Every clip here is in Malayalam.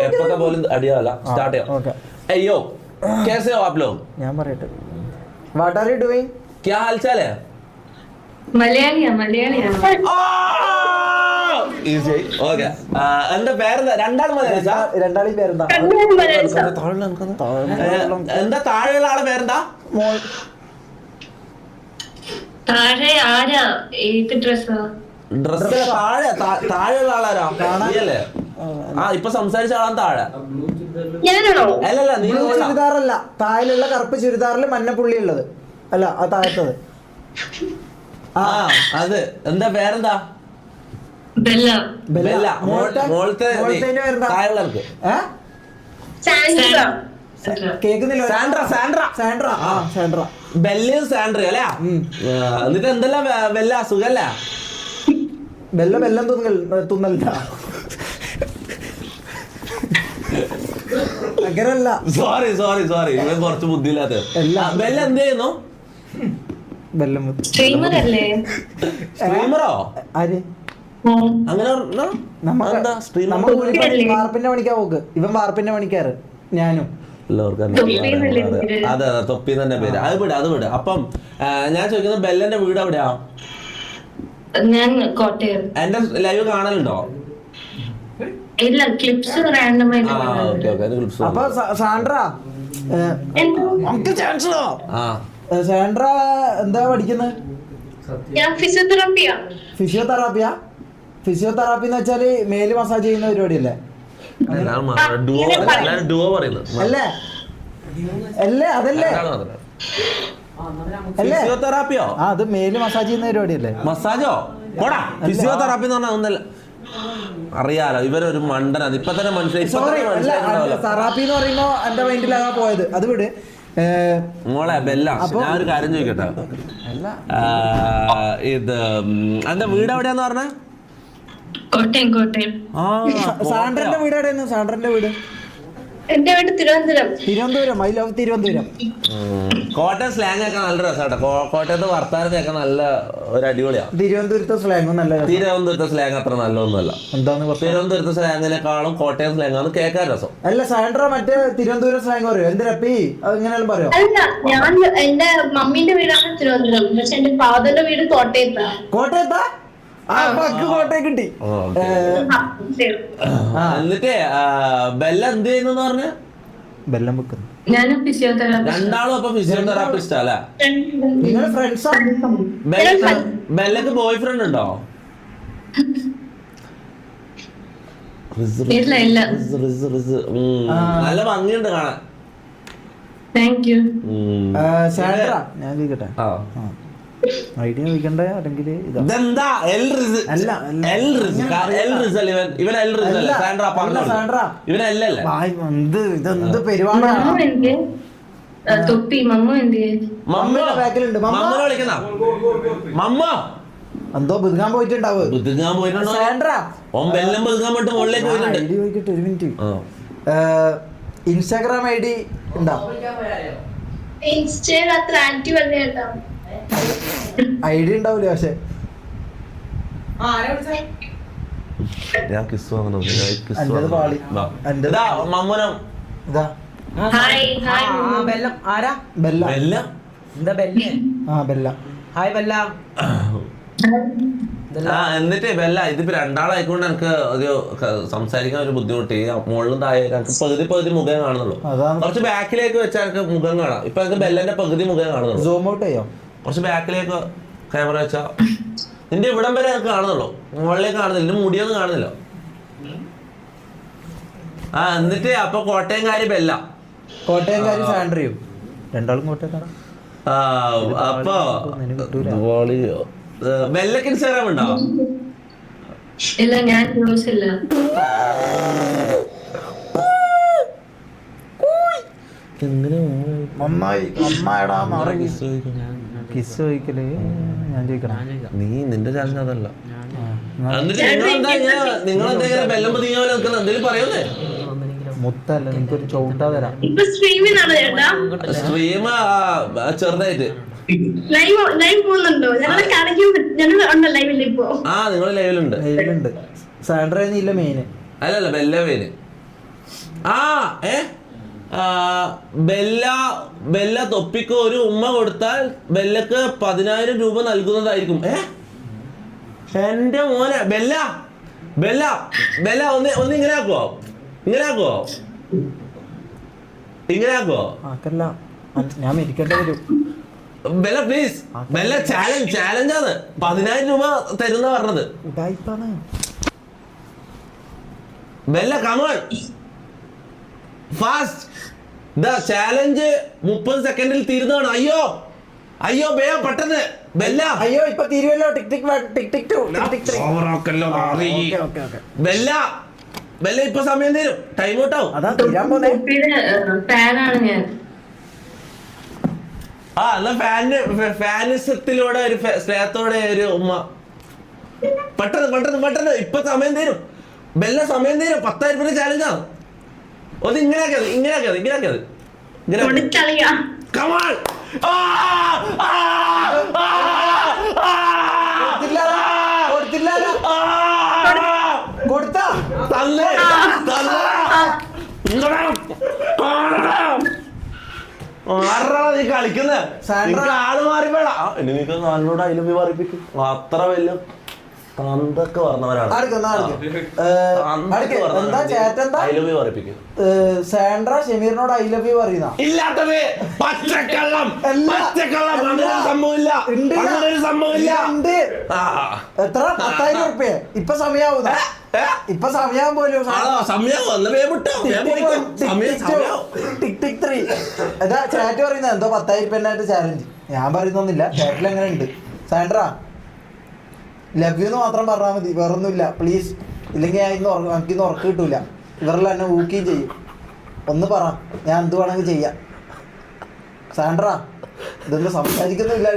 എപ്പൊക്കെ പോലും അടിയാവല്ല. സ്റ്റാർട്ട് ചെയ്യാം. അയ്യോ कैसे हो आप लोग? ഞാൻ പറയട്ടെ. What are you doing? क्या हालचाल है? മലയാളിയാ. ഈസി. ഓക്കെ. എന്താ പേരെന്താ? രണ്ടാളും മലയാളിച്ചാ? രണ്ടാളും പേരെന്താ? എന്താ താഴെയുള്ള ആളെ പേരെന്താ? താഴെ ആരാ? ഏത് ഡ്രസ്സാ? ഡ്രസ് താഴെയുള്ള ആളാരാ? നീയല്ലേ? ഇപ്പൊ സംസാരിച്ച ആളാണ് താഴെ. ഞാനാണോ? അല്ലല്ല, നീ ചുരിദാറല്ല, താഴെയുള്ള കറുപ്പ് ചുരിദാറിൽ മഞ്ഞപ്പുള്ളി ഉള്ളത് അല്ല, ആ താഴത്തത്. അത് എന്താ പേരെന്താ? ബെല്ല. ബെല്ല. മോളത്തെ താഴെയുള്ളവർക്ക് കേൾക്കുന്നില്ല. സാൻഡ്ര. ബെല്ലയും സാൻഡ്രയും അല്ലേ? എന്നിട്ട് എന്തെല്ലാം ബെല്ല സുഖല്ല? ബെല്ലം തുന്നല്ല. അങ്ങനല്ല. സോറി ഇവൻ കുറച്ച് ബുദ്ധിയില്ലാത്ത. ബെല്ല എന്ത് ചെയ്യുന്നു? സ്ട്രീമറോ? ആര്? അങ്ങനെ വാർപ്പിന്റെ പണിക്കാ പോക്ക്. ഇവൻ വാർപ്പിന്റെ പണിക്കാറ്, ഞാനും. അതെ തൊപ്പി തന്നെ പേര്. അത് വിട്. അപ്പം ഞാൻ ചോദിക്കുന്നത് ബെല്ലന്റെ വീട് എവിടെയാ? ഞാൻ കോട്ടയം. എന്റെ ലൈവ് കാണലുണ്ടോ? ഇല്ല, ക്ലിപ്സ് റാൻഡമായി. അപ്പൊ സാൻഡ്ര എന്താ പഠിക്കുന്നത്? ഞാൻ ഫിസിയോതെറാപ്പിയാ. ഫിസിയോതെറാപ്പി എന്ന് വെച്ചാല് മേല് മസാജ് ചെയ്യുന്ന പരിപാടിയല്ലേ? അതല്ലേ ഫിസിയോതെറാപ്പിയോ? അത് മേല് മസാജ് ചെയ്യുന്ന പരിപാടിയല്ലേ? മസാജോ? ഫിസിയോതെറാപ്പി എന്ന് പറഞ്ഞാൽ ഒന്നല്ല. അറിയാലോ, ഇവരൊരു മണ്ടനാണ് ഇപ്പൊ തന്നെ. തെറാപ്പി എന്ന് പറയുമ്പോ എന്റെ മൈൻഡിലാകാൻ പോയത്. അത് വിട് മോളെ ബെല്ല. ഞാനൊരു കാര്യം ചോദിക്കട്ടെ. ഇത് എന്റെ വീട് എവിടെയാന്ന് പറഞ്ഞ? കോട്ടയം. സാൻഡ്രന്റെ വീട് എവിടെയായിരുന്നു? സാൻഡ്രന്റെ വീട് എന്റെ വീട് Thiruvananthapuram. I love Thiruvananthapuram. Kottayam slang ഒക്കെ നല്ല രസമാട്ടോ. കോട്ടയത്ത് വർത്താനത്തൊക്കെ നല്ല ഒരു അടിപൊളിയാണ്. തിരുവനന്തപുരത്തെ സ്ലാങ് നല്ല. തിരുവനന്തപുരത്തെ സ്ലാങ് അത്ര നല്ലൊന്നുമല്ല. എന്താണ്? തിരുവനന്തപുരത്തെ സ്ലാങ്ങിനെക്കാളും കോട്ടയം സ്ലാങ് ആണ് കേൾക്കാൻ രസം. അല്ല, സാൻഡ്ര മറ്റേ തിരുവനന്തപുരം സ്ലാങ് പറയോ? എന്തിനപ്പി അതെങ്ങനെയാലും പറയോ? അല്ല, ഞാൻ എന്റെ മമ്മീന്റെ വീടാണ് തിരുവനന്തപുരം, പക്ഷെ എന്റെ ഫാദറിന്റെ വീട് കോട്ടയത്താ. കോട്ടയം കിട്ടി. എന്നിട്ട് ബെല്ല എന്ത് ചെയ്യുന്നു പറഞ്ഞ? ബെല്ലം വെക്കുന്നു. ഞാനും ഫിസിയോതെറാപ്പി. രണ്ടാളും അപ്പൊ ഫിസിയോതെറാപ്പിസ്റ്റ് അല്ലേ? നിങ്ങൾ ഫ്രണ്ട്സാ? ബെല്ലക്ക് ബോയ് ഫ്രണ്ട് ഉണ്ടോ? ഇല്ല. നല്ല ഭംഗിയുണ്ട് കാണാൻ. Thank you. സാൻഡ്ര ഞാൻ ചോദിക്കട്ടെ, ഐഡിയ ചോദിക്കണ്ട അല്ലെങ്കിൽ ഇതെന്താ? ഇതെന്ത് പരിപാടിയാണ്? തൊപ്പി മമ്മ മമ്മിയുടെ ബാക്കിലുണ്ട്. എന്തോ ബുദ്ധിക്കാൻ പോയിട്ടുണ്ടാവും. ഐഡി ചോദിക്കട്ടെ, ഒരു മിനിറ്റ്. ഇൻസ്റ്റാഗ്രാം ഐഡി ഉണ്ടോ? ഇൻസ്റ്റയിൽ അത്ര ആക്റ്റീവ് അല്ലേ കേട്ടോ. ഐഡി ഉണ്ടാവൂല. പക്ഷെ ഞാൻ കിസ് വാങ്ങുന്നു. എന്നിട്ട് ബെല്ല, ഇതിപ്പോ രണ്ടാളായിക്കൊണ്ട് എനിക്ക് ഒരു സംസാരിക്കാൻ ഒരു ബുദ്ധിമുട്ട്. മുകളിലും താഴെ എനിക്ക് പകുതി മുഖം കാണുന്നുള്ളൂ. കുറച്ച് ബാക്കിലേക്ക് വെച്ചാൽ എനിക്ക് മുഖം കാണാം. ഇപ്പൊ എനിക്ക് ബെല്ലന്റെ പകുതി മുഖം കാണുന്നുള്ളൂ. സൂം ഔട്ട് ചെയ്യോ? കുറച്ച് ബാക്കിലേക്ക് ക്യാമറ വെച്ചാ നിന്റെ ഇവിടം വരെ എനിക്ക് കാണുന്നുള്ളൂ, മുകളിലേക്ക് കാണുന്നില്ല. നിന്റെ മുടിയൊന്നും കാണുന്നില്ല. എന്നിട്ട് അപ്പൊ കോട്ടയംകാരി ബെല്ല, കോട്ടയംകാരി സാൻഡ്രയും രണ്ടാളും കോട്ടയക്കാരാ. അപ്പൊ ബെല്ലക്ക് ഇൻസ്റ്റാഗ്രാം ഉണ്ടോ? ഇല്ല, ഞാൻ യൂസ് ഇല്ല. കിസ് ചോദിക്കല് ഞാൻ ചോദിക്കണം. നീ നിന്റെ ചാനൽ അതല്ല. നിങ്ങളെന്തെങ്കിലും ബെല്ലം പതിയാ എന്തെങ്കിലും പറയുന്നേ? മുത്തല്ല നിനക്കൊരു ചവിട്ടാ തരാം. ഇപ്പൊ സ്ട്രീമിനാണോ ചേട്ടാ? സ്ട്രീം ചെറുതായിട്ട് ലൈവ് പോകുന്നുണ്ടോ? ഞങ്ങളെ ഞങ്ങൾ ഉണ്ടോ ലൈവിൽ ഇപ്പോ? ആ നിങ്ങൾ ലൈവിലുണ്ട്. ലൈവിലുണ്ട്. സാൻഡ്രയിൽ ഇല്ല മെയിന്. അല്ലല്ല ബെല്ല പേര്. ആ ബെല്ല തൊപ്പിക്ക് ഒരു ഉമ്മ കൊടുത്താൽ ബെല്ലക്ക് 10,000 രൂപ നൽകുന്നതായിരിക്കും. എന്റെ മോനെ ബെല്ല ബെല്ല ബെല്ല ഒന്ന് ഇങ്ങനെ ആക്കുവോ? ആക്കല്ല, ഞാൻ മരിക്കേണ്ടി വരും. Bella please, Bella ചാലഞ്ചാണ്. 10,000 രൂപ തരുന്ന പറഞ്ഞത്. ഉടായിപ്പാണ്. Bella come on fast. ചാലഞ്ച് 30 സെക്കൻഡിൽ തീരുന്നതാണ്. അയ്യോ ബേയ പെട്ടെന്ന് ബെല്ല. അയ്യോ ഇപ്പൊ തീരുവല്ലോ. ടിക് ടിക് 2. ബെല്ല ഇപ്പൊ സമയം തീരും. ടൈം ഔട്ട് ആവും. അതാ തീരാൻ പോന്നെ. ഫാനാണ് ഞാൻ. എന്നാ ഫാനിസത്തിലൂടെ ഒരു സ്നേഹത്തോടെ ഒരു ഉമ്മ. പെട്ടെന്ന് ഇപ്പൊ സമയം തീരും. ബെല്ല സമയം തീരും. 10,000 രൂപ ചാലഞ്ചാണ്. ഒന്ന് ഇങ്ങനെയാക്കിയത്. Come കളിക്കുന്ന ആള് മാറിപ്പോടാ. എനിക്ക് നാലിനോട് അതിലും പറയിപ്പിക്കും. അത്ര വലിയ തന്തൊക്കെ പറഞ്ഞവരാണ്. സാൻഡ്ര ഷമീറിനോട് ഐ ലവ് യു പറയുന്ന ഇല്ലാത്തത് പച്ചക്കള്ളം. സംഭവമില്ല. എത്ര 10,000 റുപ്യ ഇപ്പൊ സമയാവുന്ന? ഇപ്പൊ സമയാവും പോലും. ടിക് ടിക് 3 എന്താ ചാറ്റ് പറയുന്നത്? എന്തോ 10,000 റുപ്യ ചാലഞ്ച്. ഞാൻ പറയുന്നൊന്നുമില്ല. ചാറ്റിൽ എങ്ങനെ ഉണ്ട്? സാൻഡ്ര ലവ് യു എന്ന് മാത്രം പറഞ്ഞാൽ മതി, വേറൊന്നുമില്ല പ്ലീസ്. ഇല്ലെങ്കിൽ ഞാൻ എനിക്കിന്ന് ഉറക്കം കിട്ടൂല. ഇവരെല്ലാം എന്നെ ഊക്കുകയും ചെയ്യും. ഒന്ന് പറ, ഞാൻ എന്ത് വേണമെങ്കിൽ ചെയ്യാം. സാൻഡ്ര ഇതൊന്നും സംസാരിക്കുന്നില്ല.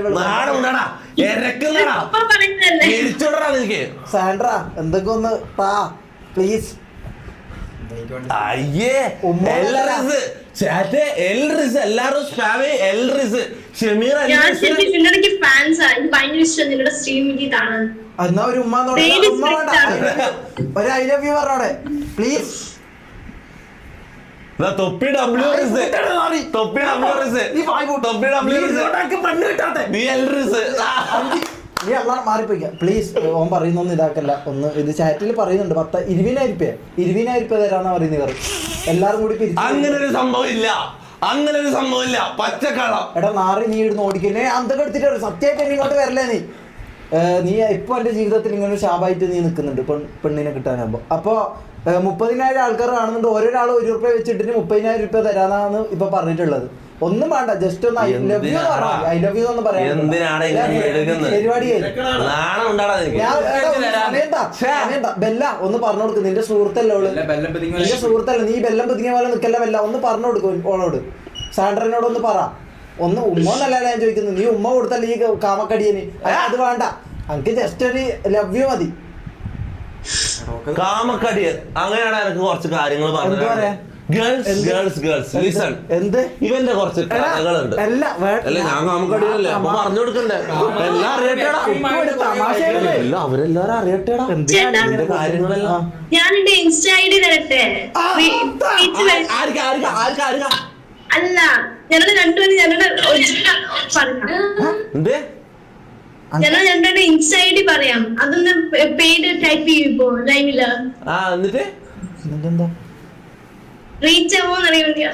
സാൻഡ്ര എന്തൊക്കെ ഒന്ന് താ പ്ലീസ്. എന്നാ ഒരു ഉമ്മ ഒരു ഐ ലവ് യു പറഞ്ഞോടെ പ്ലീസ്. തൊപ്പി നീ അല്ലാതെ മാറിപ്പോയിക്കാം പ്ലീസ്. ഓൻ പറയുന്നൊന്നും ഇതാക്കല്ല. ഒന്ന് ഇത് ചാറ്റിൽ പറയുന്നുണ്ട് 20,000 രൂപ തരാന്നാ പറയുന്നത് ഇവർ എല്ലാരും കൂടി പിരിച്ചു. അങ്ങനെ ഒരു സംഭവമില്ല. പച്ചക്കള്ളം. എടാ നാറി, നീ ഇടുന്ന് ഓടിക്കുന്നേ അന്തൊക്കെ എടുത്തിട്ട് സത്യമായിട്ട് എന്നെ ഇങ്ങോട്ട് വരല്ലേ? നീ ഇപ്പൊ എന്റെ ജീവിതത്തിൽ ഇങ്ങനെ ഒരു ശാപായിട്ട് നീ നിൽക്കുന്നുണ്ട് പെണ്ണിനെ കിട്ടാനാകുമ്പോ. അപ്പൊ 30,000 ആൾക്കാർ കാണുന്നുണ്ട്. ഓരോരാൾ 1 രൂപ വെച്ചിട്ട് 30,000 രൂപ തരാന്നാണ് ഇപ്പൊ പറഞ്ഞിട്ടുള്ളത്. ഒന്നും വേണ്ട, ജസ്റ്റ് ഒന്ന് I love you I love you എന്ന് പറയാം. ബെല്ല ഒന്ന് പറഞ്ഞു കൊടുക്കും. നിന്റെ സുഹൃത്തല്ലേ ഓള്? നിന്റെ സുഹൃത്തല്ല, നീ ബെല്ലം പിതിങ്ങിയ പോലെ നിൽക്കല്ല. ബെല്ല ഒന്ന് പറഞ്ഞു കൊടുക്കും ഓളോട്. സാൻഡ്രനോട് ഒന്ന് പറ. ഒന്ന് ഉമ്മ എന്നല്ല ഞാൻ ചോദിക്കുന്നത്. നീ ഉമ്മ കൊടുത്തല്ലേ ഈ കാമക്കടിയന്? അത് വേണ്ട, എനിക്ക് ജസ്റ്റ് ഒരു ലവ് യു മതി. കാമക്കടിയൻ അങ്ങനെയാണ് എനിക്ക് കുറച്ച് കാര്യങ്ങൾ പറഞ്ഞു. ഇവന്റെ കുറച്ച് കഥകളുണ്ട്. ഞാൻ കാമക്കടിയല്ലേ അപ്പൊ പറഞ്ഞു കൊടുക്കണ്ടേ? എല്ലാം അറിയട്ടേടാ. അവരെല്ലാരും അറിയട്ടേടാ എന്റെ കാര്യങ്ങളെല്ലാം. അല്ല ഞങ്ങള് രണ്ടുപേരും ഞങ്ങൾ രണ്ടുപേരും ഇൻസ്റ്റാ ഐഡി പറയാം. അതൊന്ന് പേര് ടൈപ്പ് ചെയ്യിപ്പോ ലൈവില്. എന്നിട്ട് റീച്ച് ആവോന്ന് അറിയില്ല.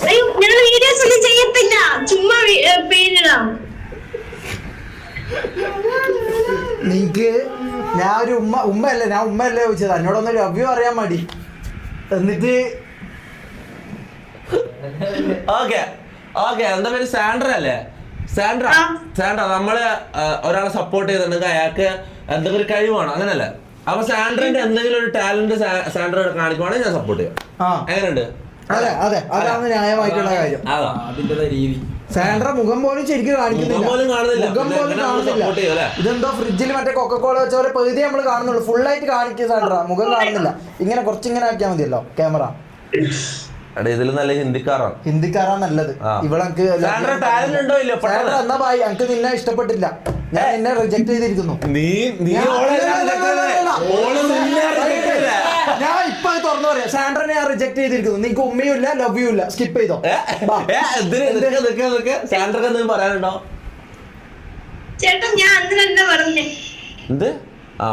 അയ്യോ ഞങ്ങൾ വീഡിയോസ് ഒന്നും ചെയ്യത്തില്ല, ചുമ്മാ പേരിടാം. നിനക്ക് ഞാൻ ഒരു ഉമ്മയല്ലേ ചോദിച്ചത്. എന്നോടൊന്ന് ലവ് യു അറിയാൻ മതി. എന്നിട്ട് എന്താ പേര്? സാൻഡ്ര അല്ലേ? സാൻഡ്ര നമ്മള് ഒരാളെ സപ്പോർട്ട് ചെയ്തിട്ടുണ്ടെങ്കിൽ അയാൾക്ക് എന്തെങ്കിലും ഒരു കഴിവാണ്, അങ്ങനല്ലേ? അപ്പൊ സാൻഡ്രന്റെ എന്തെങ്കിലും ഒരു ടാലന്റ് സാൻഡ്ര കാണിക്കുവാണെങ്കിൽ ഞാൻ സപ്പോർട്ട് ചെയ്യാം. എങ്ങനെയുണ്ട്? അതെ അതെ അതാണ് ന്യായമായിട്ടുള്ള കാര്യം. അതാ സാൻഡ്ര മുഖം പോലും ശരിക്കും മുഖം പോലും കാണുന്നില്ല. മുഖം പോലും ഇതെങ്ങനെ നമ്മള് support ചെയ്യും, കാണുന്നില്ല. അല്ലേ? ഇതെന്തോ ഫ്രിഡ്ജിൽ മറ്റേ കൊക്കക്കോള വെച്ച പോലെ പകുതി നമ്മൾ കാണുന്നുള്ളൂ. ഫുള്ളായിട്ട് കാണിക്കുക സാൻഡ്ര, മുഖം കാണുന്നില്ല. ഇങ്ങനെ കുറച്ചിങ്ങനെ ആക്കിയാൽ മതിയല്ലോ ക്യാമറ. എടാ ഇതിൽ നല്ല ഹിന്ദിക്കാരാണ്. ഹിന്ദിക്കാരാ നല്ലത്. ഇവളെനിക്ക് ടാലന്റ് ഉണ്ടോ ഇല്ല? എന്നാ ബായ്, എനിക്ക് നിന്നെ ഇഷ്ടപ്പെട്ടില്ല, ഞാൻ നിന്നെ റിജക്ട് ചെയ്തിരിക്കുന്നു. ഞാൻ ഇപ്പൊ തുറന്നു പറയാം, സാൻഡ്രനെ ഞാൻ റിജക്ട് ചെയ്തിരിക്കുന്നു. നിനക്ക് ഉമ്മയും ഇല്ല ലവ് യു ഇല്ല, സ്കിപ്പ് ചെയ്തോ. സാൻഡ്രക്ക് എന്തെങ്കിലും പറയാനുണ്ടോ? ചേട്ടൻ ഞാൻ അന്ന് തന്നെ പറഞ്ഞേ. എന്ത്? ആ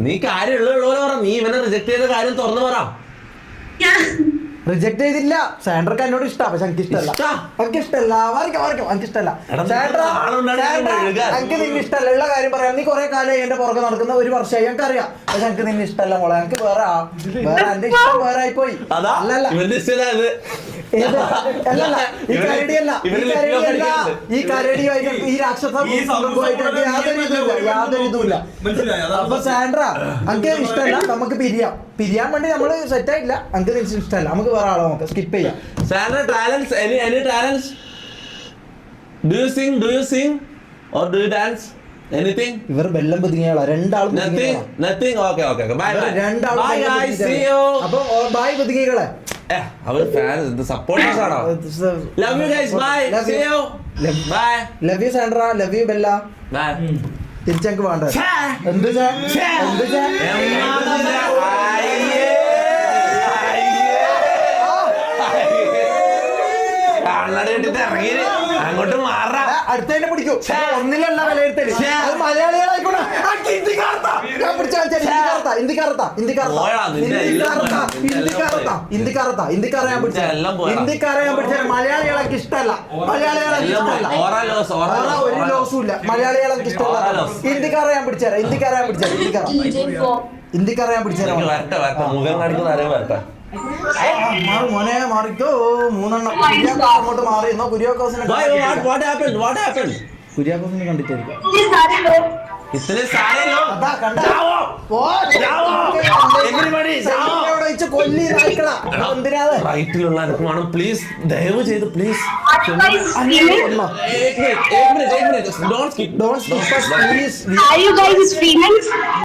നീ കാര്യം ഉള്ള പറ. നീ ഇവനെ റിജക്ട് ചെയ്ത കാര്യം തുറന്നു പറ. റിജക്ട് ചെയ്തില്ല. സാൻഡ്രക്ക് എന്നോട് ഇഷ്ടാ, പക്ഷെ എനിക്ക് ഇഷ്ടമല്ല. എനിക്ക് ഇഷ്ടമല്ല, എനിക്ക് ഇഷ്ടമല്ല. സാൻഡ്ര എനിക്ക് നിന്നെ ഇഷ്ടമല്ല. ഉള്ള കാര്യം പറയാം. നീ കുറെ കാലമായി എന്റെ പുറകെ നടക്കുന്ന, 1 വർഷമായി, എനിക്ക് അറിയാം. പക്ഷെ എനിക്ക് നിന്നെ ഇഷ്ടമല്ല മോളെ. എനിക്ക് വേറെ എന്റെ ഇഷ്ടം വേറെ ആയിപ്പോയി. അല്ലല്ല ഈ കരടിയല്ല, ഈ കരടിയായിട്ട് ഈ രാക്ഷസമായിട്ട് യാതൊരു ഇതുമില്ല. അപ്പൊ സാൻഡ്ര എനിക്ക് ഇഷ്ടമല്ല, നമുക്ക് പിരിയാൻ വേണ്ടി നമ്മള് സെറ്റ് ആയിട്ടില്ല. എനിക്ക് നിനക്ക് ഇഷ്ടമല്ല, നമുക്ക് വേറെ ആളെ നോക്കാം, സ്കിപ്പ് ചെയ്യാം. Sandra talents, any talents? Do you sing or do you dance? Anything? ഇവർ വെള്ളം പതുങ്ങിയാളാ രണ്ടാളും. Nothing. Okay. Bye. രണ്ടാളും Bye guys. See you. അപ്പൊ ബായ് പതുങ്ങികളെ. അവർ ഫാൻസ് സപ്പോർട്ടേഴ്സ് ആണോ? Love you guys. Bye. See you. Bye. Love you Sandra, love you Bella. Bye. തിരിച്ചെനിക്ക് വേണ്ട. എന്ത് അങ്ങോട്ട് മാറാ. അടുത്തതിനെ പിടിക്കൂ. ഒന്നിലല്ല വിലയിരുത്തല്. അത് മലയാളികളായിക്കോട്ടെ. മലയാളികളെ ഇഷ്ടമല്ല. ഒരു ലോസും ഇല്ല. മലയാളികളെ ഇഷ്ടമല്ല. ഹിന്ദിക്കാരെ ഞാൻ പിടിച്ചേരാം. ഹിന്ദിക്കാരെ ഞാൻ പിടിച്ചേരാം. മുഖം കാണിക്കുന്ന ആരെയും വരട്ടെ. മോനെ മാറിക്കോ. 3 എണ്ണം അങ്ങോട്ട് മാറിയെന്നോ. കുര്യാക്കോസിനെ കണ്ടിട്ടായിരിക്കും. इतने सारे लोग റൈറ്റിലുള്ള എനിക്ക് വേണം പ്ലീസ്, ദയവ് ചെയ്ത് please. Are you guys females?